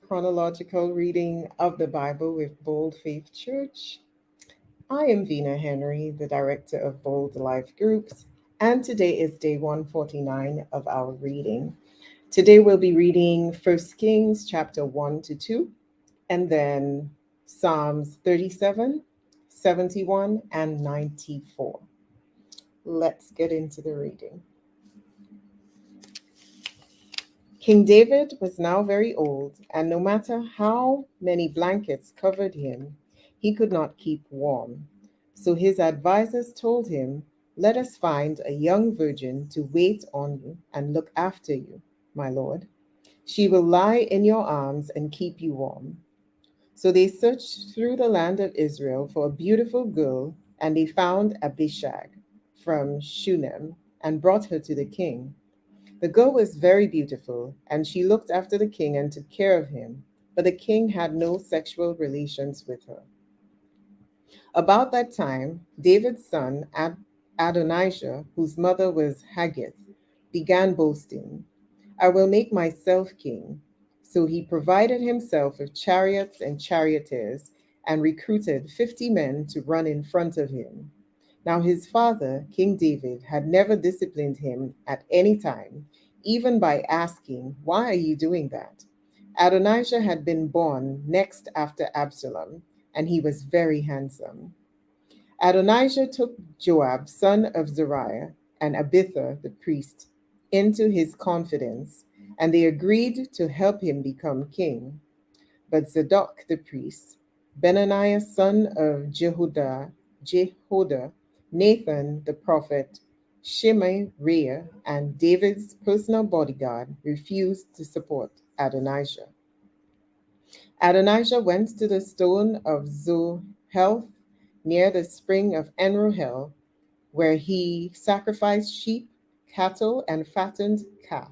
chronological reading of the Bible with Bold Faith Church. I am Vina Henry, the director of Bold Life Groups, and today is day 149 of our reading. Today we'll be reading 1 Kings chapter 1 to 2, and then Psalms 37, 71, and 94. Let's get into the reading. King David was now very old, and no matter how many blankets covered him, he could not keep warm. So his advisers told him, "Let us find a young virgin to wait on you and look after you, my lord. She will lie in your arms and keep you warm." So they searched through the land of Israel for a beautiful girl, and they found Abishag from Shunem and brought her to the king. The girl was very beautiful, and she looked after the king and took care of him, but the king had no sexual relations with her. About that time, David's son Adonijah, whose mother was Haggith, began boasting, "I will make myself king." So he provided himself with chariots and charioteers and recruited 50 men to run in front of him. Now his father, King David, had never disciplined him at any time, even by asking, "Why are you doing that?" Adonijah had been born next after Absalom, and he was very handsome. Adonijah took Joab, son of Zeruiah, and Abithar, the priest, into his confidence, and they agreed to help him become king. But Zadok the priest, Benaniah son of Jehoiada, Nathan the prophet, Shimei, and David's personal bodyguard refused to support Adonijah. Adonijah went to the stone of Zohelth near the spring of Enrohel, where he sacrificed sheep, cattle, and fattened calf.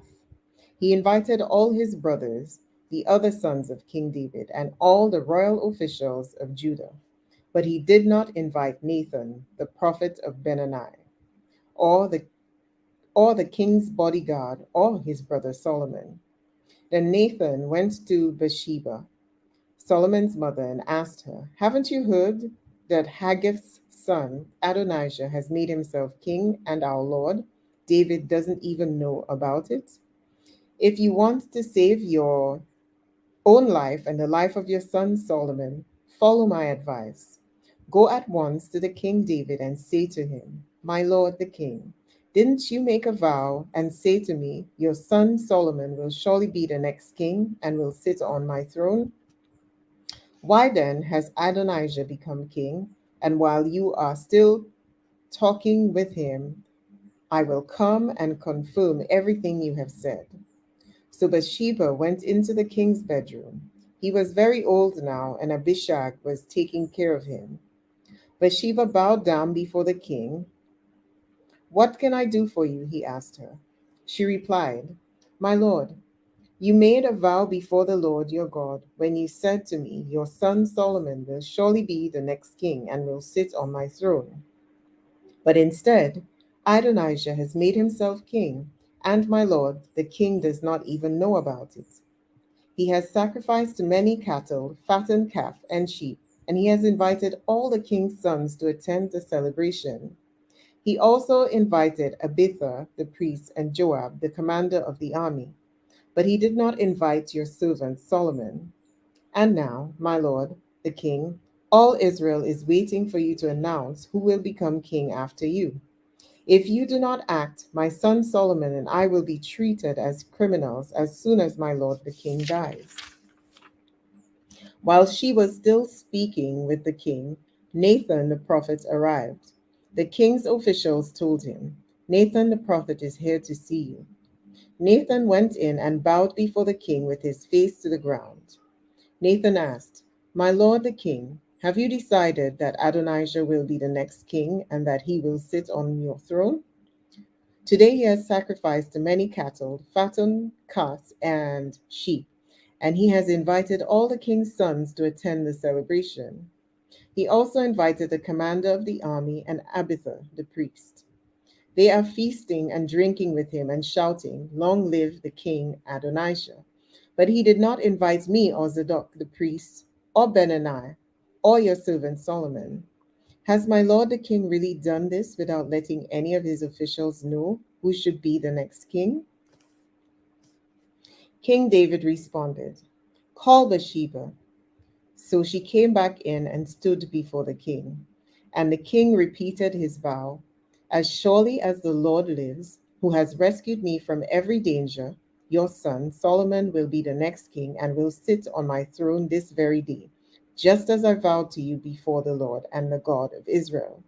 He invited all his brothers, the other sons of King David, and all the royal officials of Judah. But he did not invite Nathan, the prophet of Benani, or the, or the king's bodyguard, or his brother Solomon. Then Nathan went to Bathsheba, Solomon's mother, and asked her, "Haven't you heard that Haggith's son, Adonijah, has made himself king, and our Lord David doesn't even know about it? If you want to save your own life and the life of your son Solomon, follow my advice. Go at once to the King David and say to him, 'My lord the king, didn't you make a vow and say to me, your son Solomon will surely be the next king and will sit on my throne? Why then has Adonijah become king? And while you are still talking with him, I will come and confirm everything you have said.' So Bathsheba went into the king's bedroom. He was very old now, and Abishag was taking care of him. Bathsheba bowed down before the king. "What can I do for you?" he asked her. She replied, "My lord, you made a vow before the Lord your God when you said to me, 'Your son Solomon will surely be the next king and will sit on my throne.' But instead, Adonijah has made himself king, and my lord, the king, does not even know about it. He has sacrificed many cattle, fattened calf, and sheep, and he has invited all the king's sons to attend the celebration. He also invited Abithar, the priest, and Joab, the commander of the army. But he did not invite your servant Solomon. And now, my lord, the king, all Israel is waiting for you to announce who will become king after you. If you do not act, my son Solomon and I will be treated as criminals as soon as my lord the king dies." While she was still speaking with the king, Nathan the prophet arrived. The king's officials told him, "Nathan the prophet is here to see you." Nathan went in and bowed before the king with his face to the ground. Nathan asked, "My lord the king, have you decided that Adonijah will be the next king and that he will sit on your throne? Today he has sacrificed many cattle, fattened calves, and sheep, and he has invited all the king's sons to attend the celebration. He also invited the commander of the army and Abithar, the priest. They are feasting and drinking with him and shouting, 'Long live the king Adonijah.' But he did not invite me or Zadok the priest, or Benaniah, or your servant Solomon. Has my lord the king really done this without letting any of his officials know who should be the next king? King David responded, Call Bathsheba. So she came back in and stood before the king. And the king repeated his vow, As surely as the Lord lives, who has rescued me from every danger, your son Solomon will be the next king and will sit on my throne this very day, just as I vowed to you before the Lord and the God of Israel.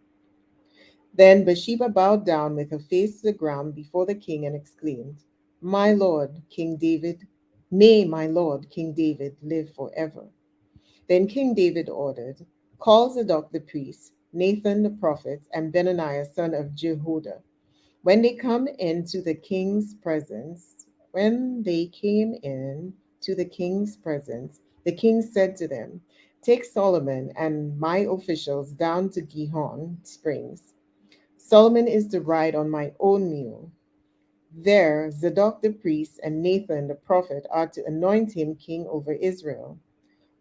Then Bathsheba bowed down with her face to the ground before the king and exclaimed, My lord, King David, may my lord, King David, live forever. Then King David ordered, Call Zadok the priest, Nathan the prophet, and Benaniah son of Jehoiada. When they come into the king's presence, when they came in to the king's presence, the king said to them, Take Solomon and my officials down to Gihon Springs. Solomon is to ride on my own mule. There, Zadok the priest and Nathan the prophet are to anoint him king over Israel.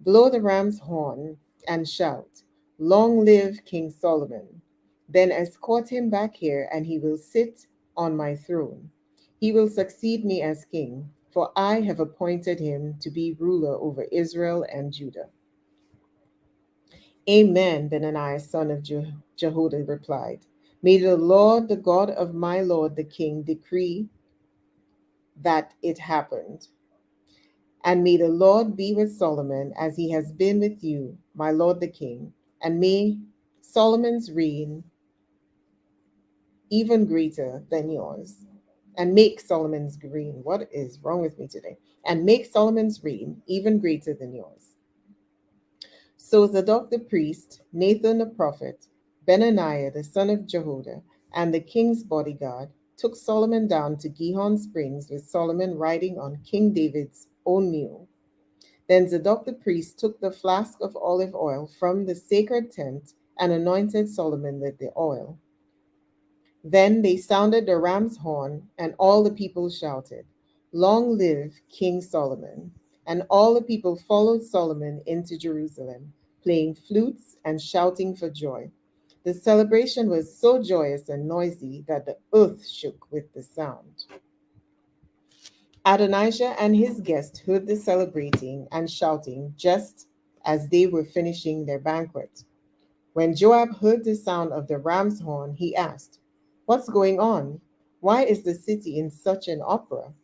Blow the ram's horn and shout, Long live King Solomon. Then escort him back here, and he will sit on my throne. He will succeed me as king, for I have appointed him to be ruler over Israel and Judah. Amen, Benaniah, son of Jehoiada replied. May the Lord, the God of my lord the king, decree that it happened. And may the Lord be with Solomon as he has been with you, my lord the king. And may Solomon's reign even greater than yours. And make Solomon's reign, what is wrong with me today? And make Solomon's reign even greater than yours. So Zadok the priest, Nathan the prophet, Benaniah the son of Jehoiada, and the king's bodyguard took Solomon down to Gihon Springs with Solomon riding on King David's own mule. Then Zadok the priest took the flask of olive oil from the sacred tent and anointed Solomon with the oil. Then they sounded the ram's horn, and all the people shouted, Long live King Solomon! And all the people followed Solomon into Jerusalem, playing flutes and shouting for joy. The celebration was so joyous and noisy that the earth shook with the sound. Adonijah and his guests heard the celebrating and shouting just as they were finishing their banquet. When Joab heard the sound of the ram's horn, he asked, What's going on? Why is the city in such an uproar?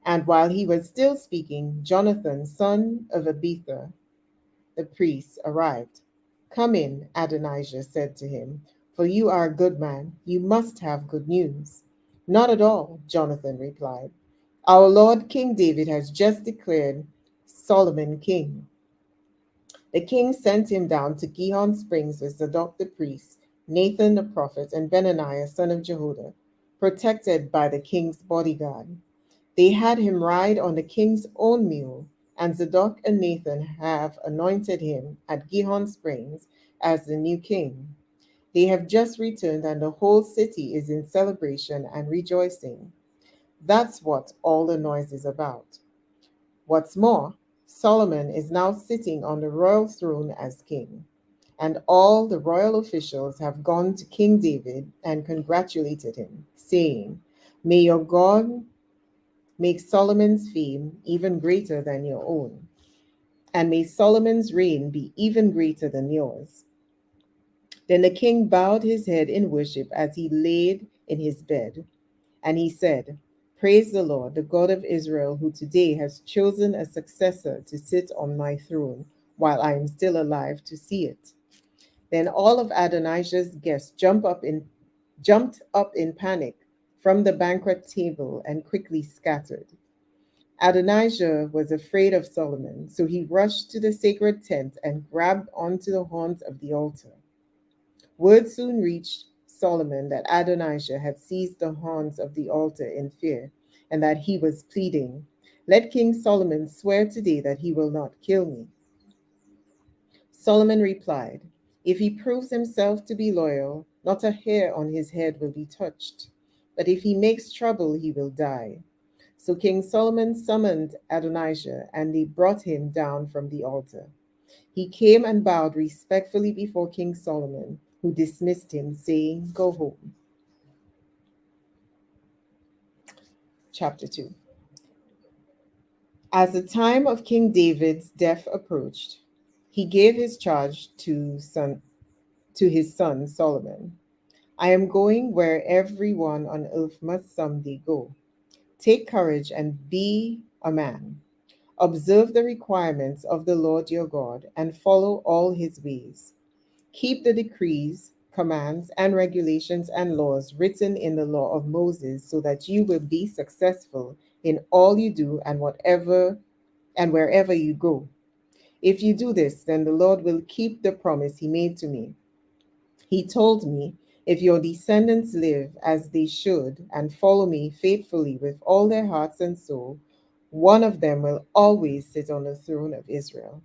And while he was still speaking, Jonathan, son of Abitha, the priest, arrived. Come in, Adonijah said to him, for you are a good man. You must have good news. Not at all, Jonathan replied. Our Lord King David has just declared Solomon king. The king sent him down to Gihon Springs with Zadok the priest, Nathan the prophet, and Benaniah son of Jehoiada, protected by the king's bodyguard. They had him ride on the king's own mule, and Zadok and Nathan have anointed him at Gihon Springs as the new king. They have just returned, and the whole city is in celebration and rejoicing. That's what all the noise is about. What's more, Solomon is now sitting on the royal throne as king, and all the royal officials have gone to King David and congratulated him, saying, May your God make Solomon's fame even greater than your own, and may Solomon's reign be even greater than yours. Then the king bowed his head in worship as he laid in his bed, and he said, Praise the Lord, the God of Israel, who today has chosen a successor to sit on my throne while I am still alive to see it. Then all of Adonijah's guests jumped up in panic from the banquet table and quickly scattered. Adonijah was afraid of Solomon, so he rushed to the sacred tent and grabbed onto the horns of the altar. Word soon reached Solomon that Adonijah had seized the horns of the altar in fear, and that he was pleading, Let King Solomon swear today that he will not kill me. Solomon replied, If he proves himself to be loyal, not a hair on his head will be touched. But if he makes trouble, he will die. So King Solomon summoned Adonijah, and they brought him down from the altar. He came and bowed respectfully before King Solomon, who dismissed him, saying, "Go home." Chapter 2. As the time of King David's death approached, he gave his charge to his son Solomon. "I am going where everyone on earth must someday go. Take courage and be a man. Observe the requirements of the Lord your God and follow all his ways. Keep the decrees, commands, and regulations and laws written in the law of Moses so that you will be successful in all you do and whatever and wherever you go. If you do this, then the Lord will keep the promise he made to me. He told me, if your descendants live as they should and follow me faithfully with all their hearts and soul, one of them will always sit on the throne of Israel."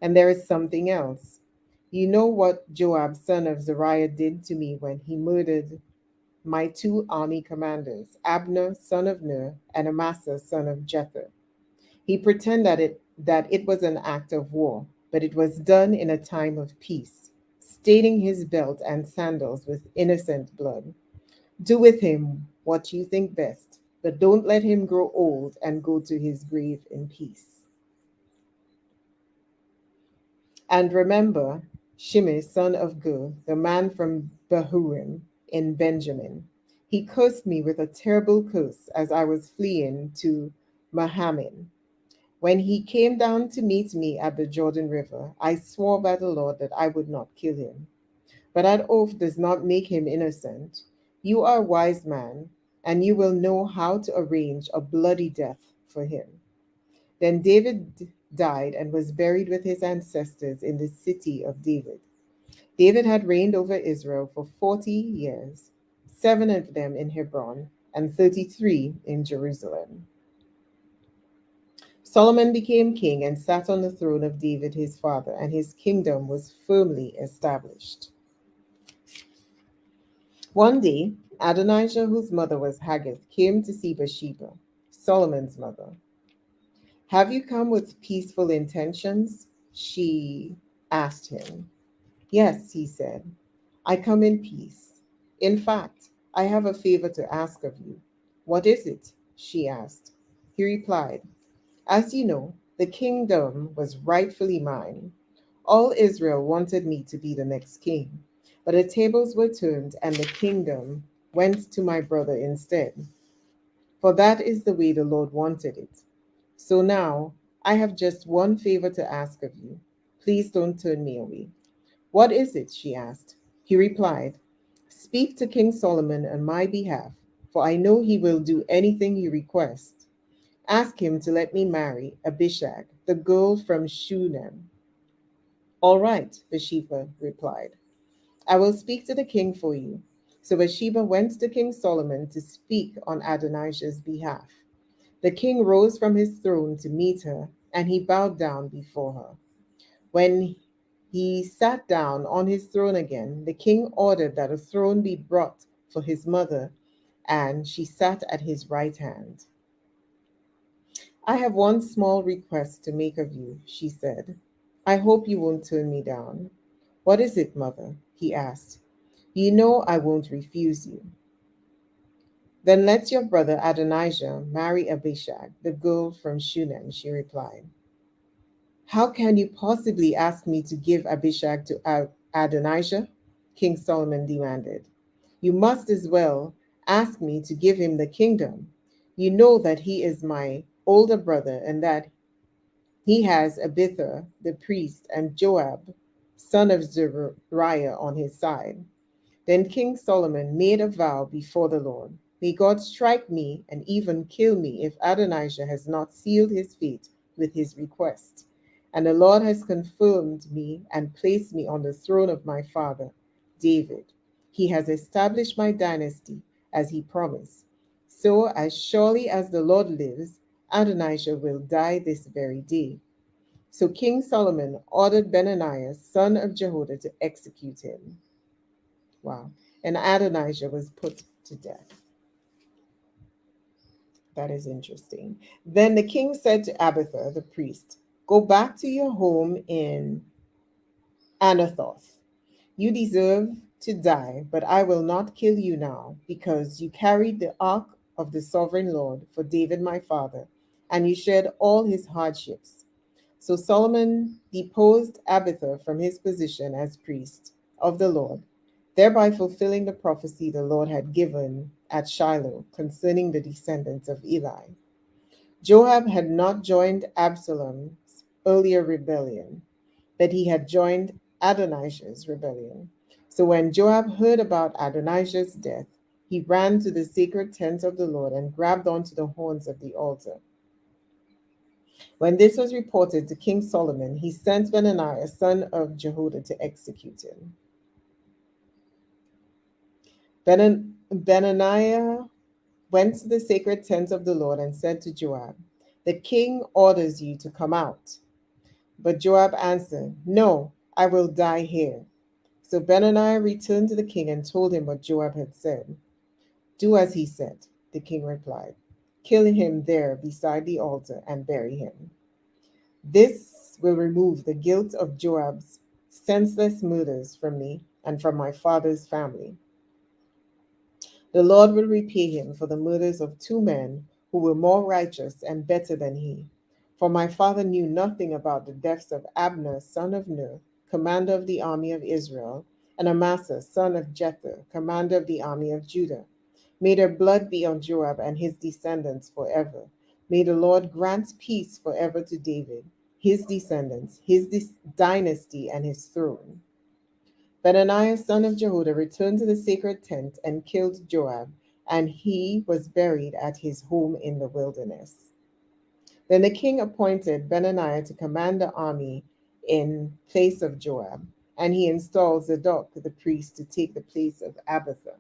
And there is something else. You know what Joab, son of Zeruiah, did to me when he murdered my two army commanders, Abner, son of Ner, and Amasa, son of Jether. He pretended that it was an act of war, but it was done in a time of peace, staining his belt and sandals with innocent blood. Do with him what you think best, but don't let him grow old and go to his grave in peace. And remember Shimei, son of Gur, the man from Bahurim in Benjamin. He cursed me with a terrible curse as I was fleeing to Mahamin. When he came down to meet me at the Jordan River, I swore by the Lord that I would not kill him. But that oath does not make him innocent. You are a wise man, and you will know how to arrange a bloody death for him. Then David died and was buried with his ancestors in the city of David. David had reigned over Israel for 40 years, 7 of them in Hebron and 33 in Jerusalem. Solomon became king and sat on the throne of David his father, and his kingdom was firmly established. One day, Adonijah, whose mother was Haggith, came to see Bathsheba, Solomon's mother. "Have you come with peaceful intentions?" she asked him. "Yes," he said, "I come in peace. In fact, I have a favor to ask of you." "What is it?" she asked. He replied, "As you know, the kingdom was rightfully mine. All Israel wanted me to be the next king, but the tables were turned and the kingdom went to my brother instead. For that is the way the Lord wanted it. So now I have just one favor to ask of you. Please don't turn me away." "What is it?" she asked. He replied, "Speak to King Solomon on my behalf, for I know he will do anything you request. Ask him to let me marry Abishag, the girl from Shunem." "All right," Bathsheba replied. "I will speak to the king for you." So Bathsheba went to King Solomon to speak on Adonijah's behalf. The king rose from his throne to meet her, and he bowed down before her. When he sat down on his throne again, the king ordered that a throne be brought for his mother, and she sat at his right hand. "I have one small request to make of you," she said. "I hope you won't turn me down." "What is it, mother?" he asked. "You know I won't refuse you." "Then let your brother Adonijah marry Abishag, the girl from Shunem," she replied. "How can you possibly ask me to give Abishag to Adonijah?" King Solomon demanded. "You must as well ask me to give him the kingdom. You know that he is my older brother and that he has Abithar the priest and Joab, son of Zeruiah, on his side." Then King Solomon made a vow before the Lord. "May God strike me and even kill me if Adonijah has not sealed his fate with his request. And the Lord has confirmed me and placed me on the throne of my father, David. He has established my dynasty as he promised. So as surely as the Lord lives, Adonijah will die this very day." So King Solomon ordered Benaiah, son of Jehoiada, to execute him. Wow. And Adonijah was put to death. That is interesting. Then the king said to Abiathar the priest, "Go back to your home in Anathoth. You deserve to die, but I will not kill you now, because you carried the ark of the sovereign Lord for David my father, and you shared all his hardships." So Solomon deposed Abiathar from his position as priest of the Lord, thereby fulfilling the prophecy the Lord had given at Shiloh concerning the descendants of Eli. Joab had not joined Absalom's earlier rebellion, but he had joined Adonijah's rebellion. So when Joab heard about Adonijah's death, he ran to the sacred tent of the Lord and grabbed onto the horns of the altar. When this was reported to King Solomon, he sent Benaiah, son of Jehoiada, to execute him. Benaiah went to the sacred tent of the Lord and said to Joab, "The king orders you to come out." But Joab answered, "No, I will die here." So Benaiah returned to the king and told him what Joab had said. "Do as he said," the king replied. "Kill him there beside the altar and bury him. This will remove the guilt of Joab's senseless murders from me and from my father's family. The Lord will repay him for the murders of two men who were more righteous and better than he. For my father knew nothing about the deaths of Abner, son of Ner, commander of the army of Israel, and Amasa, son of Jether, commander of the army of Judah. May their blood be on Joab and his descendants forever. May the Lord grant peace forever to David, his descendants, his dynasty, and his throne." Benaiah, son of Jehoiada, returned to the sacred tent and killed Joab, and he was buried at his home in the wilderness. Then the king appointed Benaiah to command the army in place of Joab, and he installed Zadok the priest to take the place of Abiathar.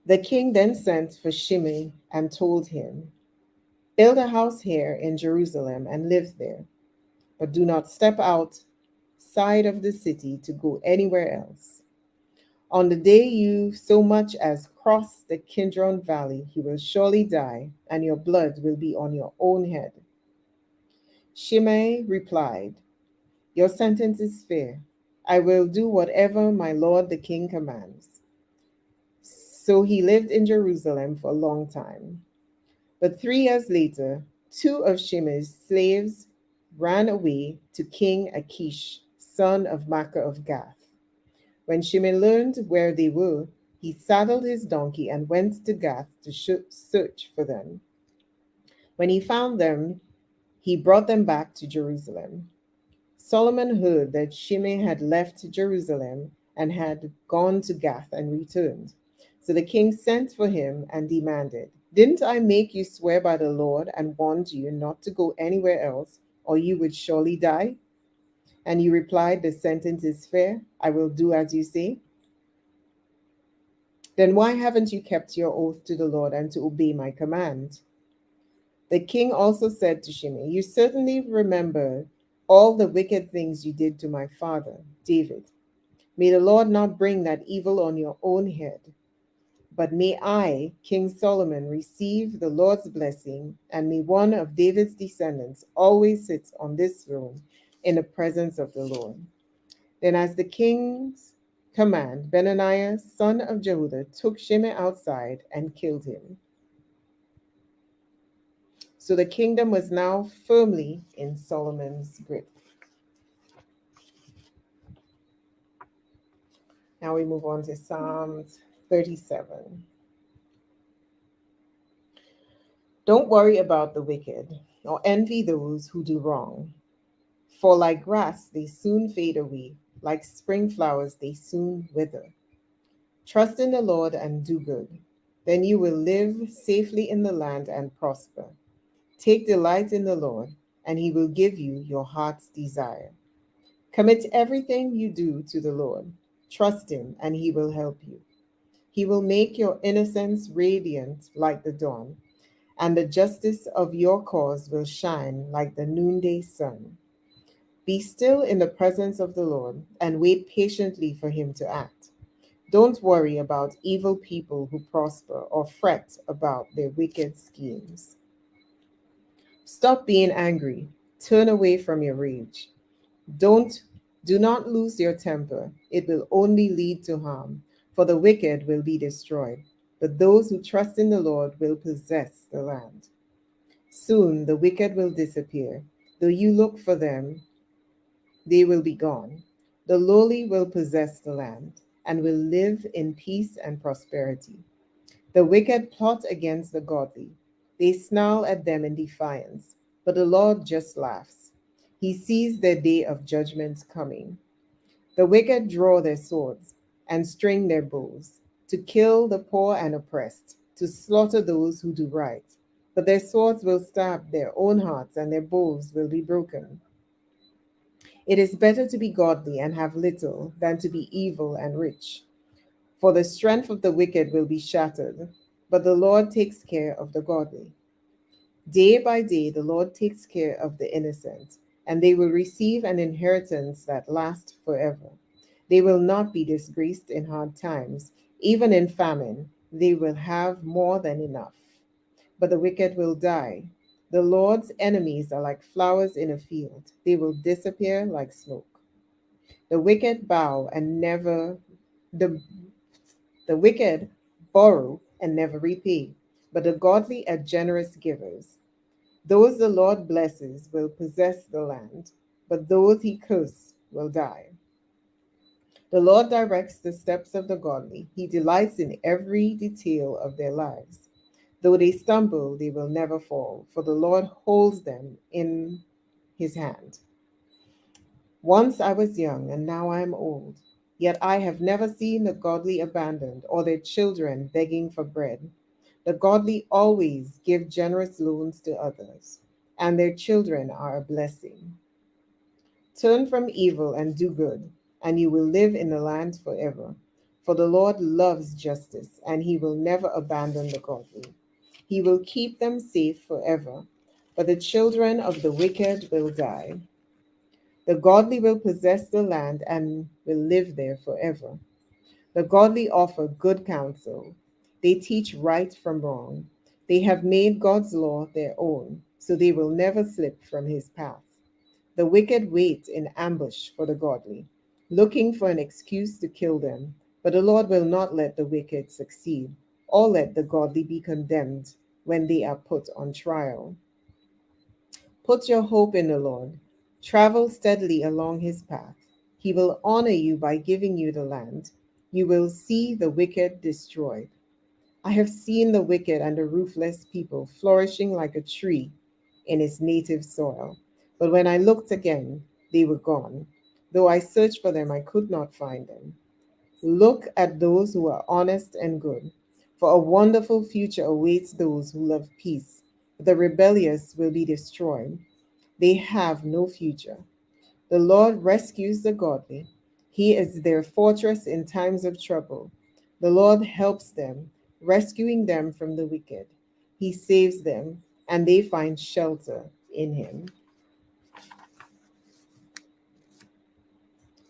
The king then sent for Shimei and told him, "Build a house here in Jerusalem and live there, but do not step outside of the city to go anywhere else. On the day you so much as cross the Kidron Valley, you will surely die, and your blood will be on your own head." Shimei replied, "Your sentence is fair. I will do whatever my lord the king commands." So he lived in Jerusalem for a long time. But 3 years later, two of Shimei's slaves ran away to King Achish, son of Maacah of Gath. When Shimei learned where they were, he saddled his donkey and went to Gath to search for them. When he found them, he brought them back to Jerusalem. Solomon heard that Shimei had left Jerusalem and had gone to Gath and returned. So the king sent for him and demanded, "Didn't I make you swear by the Lord and warned you not to go anywhere else, or you would surely die?" And you replied, "The sentence is fair. I will do as you say." Then why haven't you kept your oath to the Lord and to obey my command? The king also said to Shimei, "You certainly remember all the wicked things you did to my father, David. May the Lord not bring that evil on your own head. But may I, King Solomon, receive the Lord's blessing, and may one of David's descendants always sit on this throne in the presence of the Lord." Then, as the king's command, Benaiah, son of Jehoiada, took Shimei outside and killed him. So the kingdom was now firmly in Solomon's grip. Now we move on to Psalms 37. Don't worry about the wicked, or envy those who do wrong. For like grass, they soon fade away. Like spring flowers, they soon wither. Trust in the Lord and do good. Then you will live safely in the land and prosper. Take delight in the Lord, and he will give you your heart's desire. Commit everything you do to the Lord. Trust him, and he will help you. He will make your innocence radiant like the dawn, and the justice of your cause will shine like the noonday sun. Be still in the presence of the Lord and wait patiently for him to act. Don't worry about evil people who prosper or fret about their wicked schemes. Stop being angry. Turn away from your rage. Don't Do not lose your temper. It will only lead to harm, for the wicked will be destroyed, but those who trust in the Lord will possess the land. Soon the wicked will disappear. Though you look for them, they will be gone. The lowly will possess the land and will live in peace and prosperity. The wicked plot against the godly. They snarl at them in defiance, but the Lord just laughs. He sees their day of judgment coming. The wicked draw their swords and string their bows to kill the poor and oppressed, to slaughter those who do right. But their swords will stab their own hearts and their bows will be broken. It is better to be godly and have little than to be evil and rich. For the strength of the wicked will be shattered, but the Lord takes care of the godly. Day by day, the Lord takes care of the innocent, and they will receive an inheritance that lasts forever. They will not be disgraced in hard times. Even in famine, they will have more than enough. But the wicked will die. The Lord's enemies are like flowers in a field, they will disappear like smoke. The wicked bow and never the the wicked borrow and never repay, but the godly are generous givers. Those the Lord blesses will possess the land, but those he curses will die. The Lord directs the steps of the godly. He delights in every detail of their lives. Though they stumble, they will never fall, for the Lord holds them in his hand. Once I was young, and now I am old, yet I have never seen the godly abandoned or their children begging for bread. The godly always give generous loans to others, and their children are a blessing. Turn from evil and do good, and you will live in the land forever. For the Lord loves justice, and he will never abandon the godly. He will keep them safe forever, but the children of the wicked will die. The godly will possess the land and will live there forever. The godly offer good counsel. They teach right from wrong. They have made God's law their own, so they will never slip from his path. The wicked wait in ambush for the godly, looking for an excuse to kill them. But the Lord will not let the wicked succeed, or let the godly be condemned when they are put on trial. Put your hope in the Lord. Travel steadily along his path. He will honor you by giving you the land. You will see the wicked destroyed. I have seen the wicked and the ruthless people flourishing like a tree in its native soil. But when I looked again, they were gone. Though I searched for them, I could not find them. Look at those who are honest and good, for a wonderful future awaits those who love peace. The rebellious will be destroyed. They have no future. The Lord rescues the godly. He is their fortress in times of trouble. The Lord helps them, rescuing them from the wicked. He saves them, and they find shelter in him.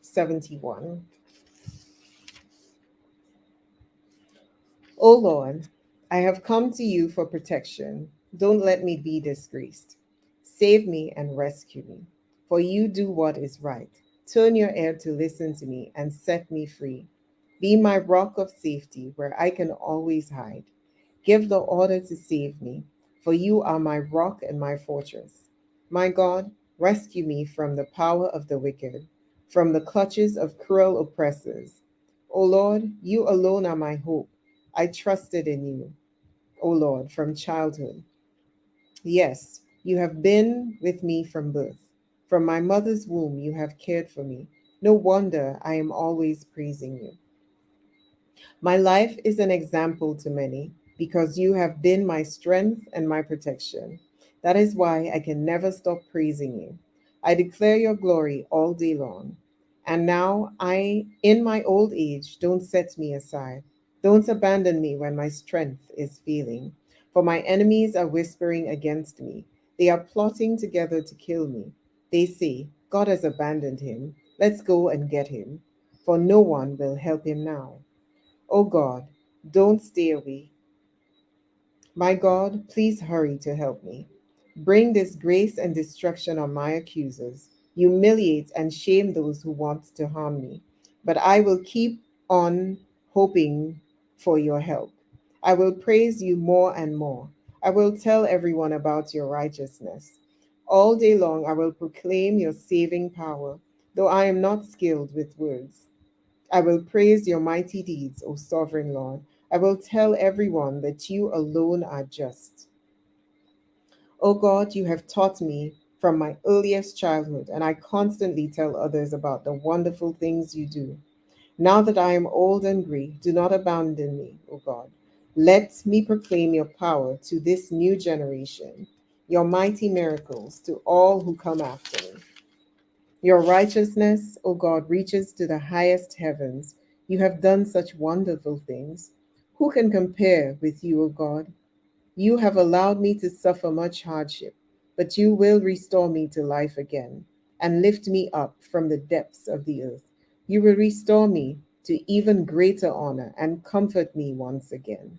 71. O Lord, I have come to you for protection. Don't let me be disgraced. Save me and rescue me, for you do what is right. Turn your ear to listen to me and set me free. Be my rock of safety where I can always hide. Give the order to save me, for you are my rock and my fortress. My God, rescue me from the power of the wicked, from the clutches of cruel oppressors. O Lord, you alone are my hope. I trusted in you, O Lord, from childhood. Yes, you have been with me from birth. From my mother's womb, you have cared for me. No wonder I am always praising you. My life is an example to many because you have been my strength and my protection. That is why I can never stop praising you. I declare your glory all day long. And now in my old age, don't set me aside. Don't abandon me when my strength is failing. For my enemies are whispering against me. They are plotting together to kill me. They say, God has abandoned him. Let's go and get him. For no one will help him now. O God, don't stay away. My God, please hurry to help me. Bring disgrace and destruction on my accusers. Humiliate and shame those who want to harm me. But I will keep on hoping for your help. I will praise you more and more. I will tell everyone about your righteousness. All day long I will proclaim your saving power, though I am not skilled with words. I will praise your mighty deeds, O sovereign Lord. I will tell everyone that you alone are just. O God, you have taught me from my earliest childhood, and I constantly tell others about the wonderful things you do. Now that I am old and gray, do not abandon me, O God. Let me proclaim your power to this new generation, your mighty miracles to all who come after me. Your righteousness, O God, reaches to the highest heavens. You have done such wonderful things. Who can compare with you, O God? You have allowed me to suffer much hardship, but you will restore me to life again and lift me up from the depths of the earth. You will restore me to even greater honor and comfort me once again.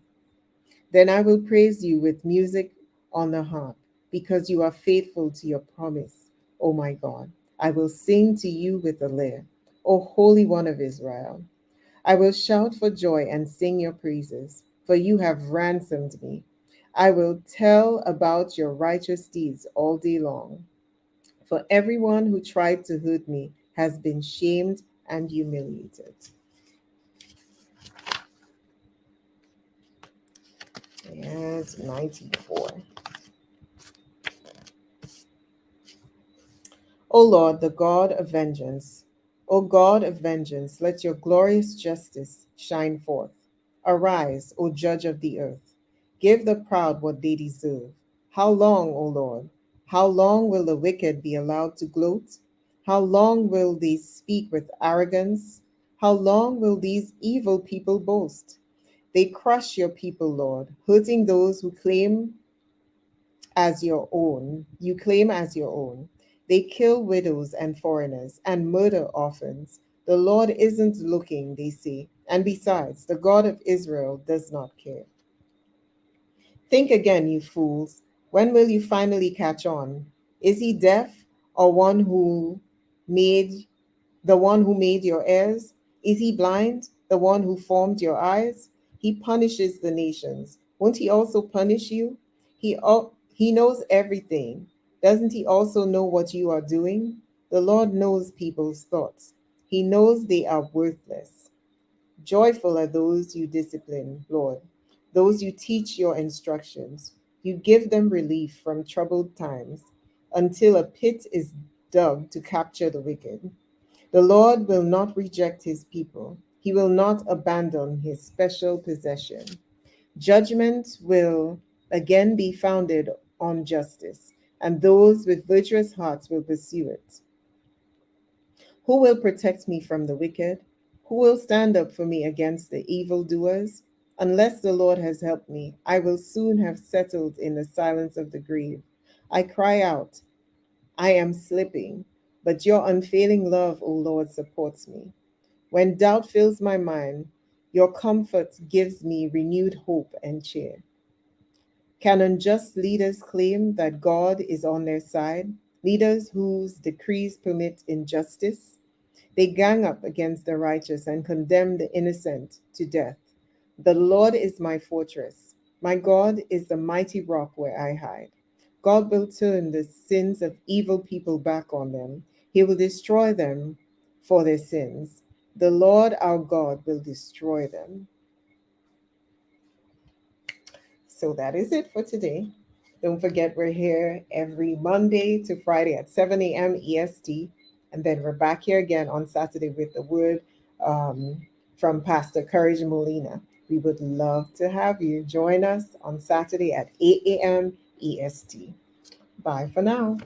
Then I will praise you with music on the harp, because you are faithful to your promise, O my God. I will sing to you with a lyre, O Holy One of Israel. I will shout for joy and sing your praises, for you have ransomed me. I will tell about your righteous deeds all day long, for everyone who tried to hurt me has been shamed and humiliated. And 94. O Lord, the God of vengeance, O God of vengeance, let your glorious justice shine forth. Arise, O judge of the earth. Give the proud what they deserve. How long, O Lord? How long will the wicked be allowed to gloat? How long will they speak with arrogance? How long will these evil people boast? They crush your people, Lord, hurting those who claim as your own, you claim as your own. They kill widows and foreigners and murder orphans. The Lord isn't looking, they say. And besides, the God of Israel does not care. Think again, you fools. When will you finally catch on? Is he deaf or made the one who made your ears? Is he blind, the one who formed your eyes? He punishes the nations. Won't he also punish you? He knows everything. Doesn't he also know what you are doing? The Lord knows people's thoughts. He knows they are worthless. Joyful are those you discipline, Lord, those you teach your instructions. You give them relief from troubled times until a pit is dug to capture the wicked. The Lord will not reject his people. He will not abandon his special possession. Judgment will again be founded on justice, and those with virtuous hearts will pursue it. Who will protect me from the wicked? Who will stand up for me against the evildoers? Unless the Lord has helped me, I will soon have settled in the silence of the grave. I cry out, I am slipping, but your unfailing love, O Lord, supports me. When doubt fills my mind, your comfort gives me renewed hope and cheer. Can unjust leaders claim that God is on their side? Leaders whose decrees permit injustice? They gang up against the righteous and condemn the innocent to death. The Lord is my fortress. My God is the mighty rock where I hide. God will turn the sins of evil people back on them. He will destroy them for their sins. The Lord our God will destroy them. So that is it for today. Don't forget, we're here every Monday to Friday at 7 a.m. EST. And then we're back here again on Saturday with the word from Pastor Courage Molina. We would love to have you join us on Saturday at 8 a.m. EST. Bye for now.